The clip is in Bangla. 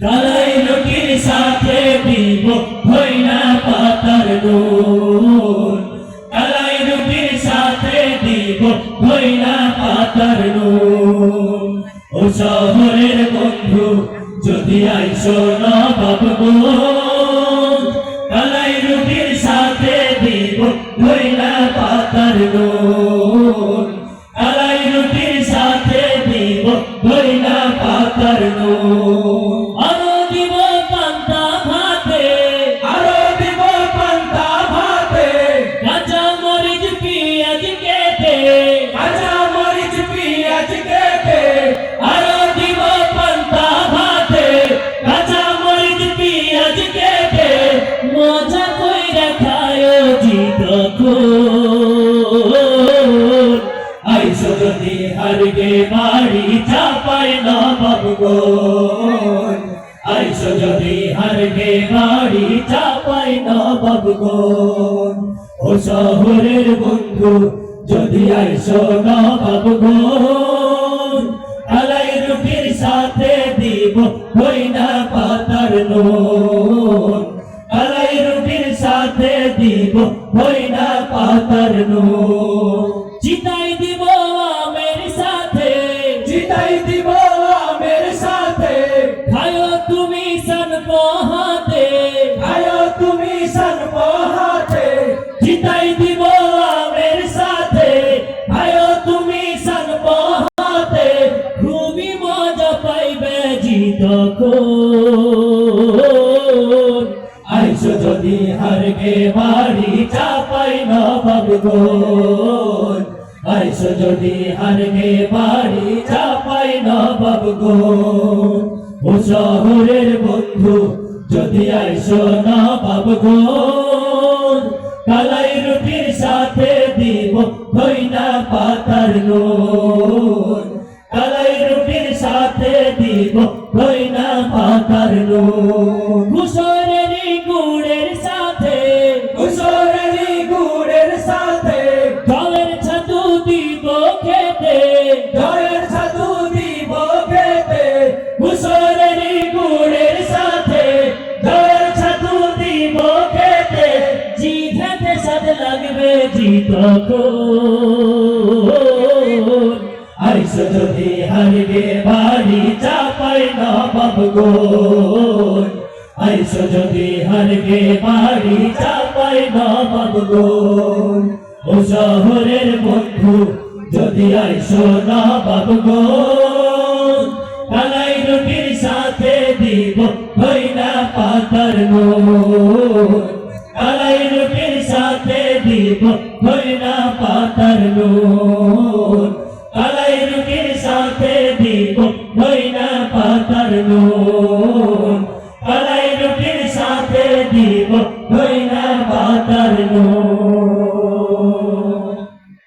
কালাই রুটির সাথে দিব ভইনা পাতার নুন, কালাই রুটির সাথে দিব ভইনা পাতার নুন। ও শহরের বন্ধু যদি আইসো নবাবগঞ্জ, কালাই রুটির সাথে দিব ভইনা পাতার নুন, কালাই রুটির সাথে দিব ভইনা পাতার নুন। আরো দিব পান্তা ভাতে, আরো দিব পান্তা ভাতে, কাঁচা মরিচ পিঁয়াজ কেটে, কাঁচা মরিচ পিঁয়াজ কেটে, আরো দিব পান্তা ভাতে, কাঁচা মরিচ পিঁয়াজ কেটে, মজা কইরা খায় জিতক্ষণ। আইসো যদি হারগে বাড়ি চাপাই নবাবগঞ্জ, আইসো যদি হারগে বাড়ি চাপাই নবাবগঞ্জ। ও শহরের বন্ধু যদি আইসো নবাবগঞ্জ, কালাই রুটির সাথে দিব ভইনা পাতার নুন, কালাই রুটির সাথে দিব ভইনা পাতার নুন। চিতাই দিব আমের সাথে, জিতাই দিব আমের সাথে, খায়ো তুমি সান পোহাতে, আয়ো তুমি সান পোহাতে, চিতাই দিব আমের সাথে, খায়ো তুমি সান পোহাতে, খুবই মজা পাইবে জিতক্ষণ। আইসো যদি হারগে বাড়ি চাপাই নবাবগঞ্জ, আইসো যদি হারগে বাড়ি চাপাই নবাবগঞ্জ। ও শহরের বন্ধু যদি আইসো নবাবগঞ্জ, কালাই রুটির সাথে দিব ভইনা পাতার নুন, কালাই রুটির সাথে দিব ভইনা পাতার নুন। ঘুষরেরই গুড়ের সাথে, কুশরেরই গুড়ের সাথে, জলের ছাতু দিব খেতে, জয়ের ছাতু দিব খেতে, ঘুষরেরই গুড়ের সাথে, জলের ছাতু দিব খেতে, জিঘাতে স্বাদ লাগবে জিতক্ষণ। আইসো যদি হারগে বাড়ি চাপাই নবাবগঞ্জ, আইসো যদি হারগে বাড়ি চাপাই নবাবগঞ্জ। ও শহরের বন্ধু যদি আইসো নবাবগঞ্জ, কালাই রুটির সাথে দিব ভইনা পাতার নুন, কালাই রুটির সাথে দিব ভইনা পাতার নুন।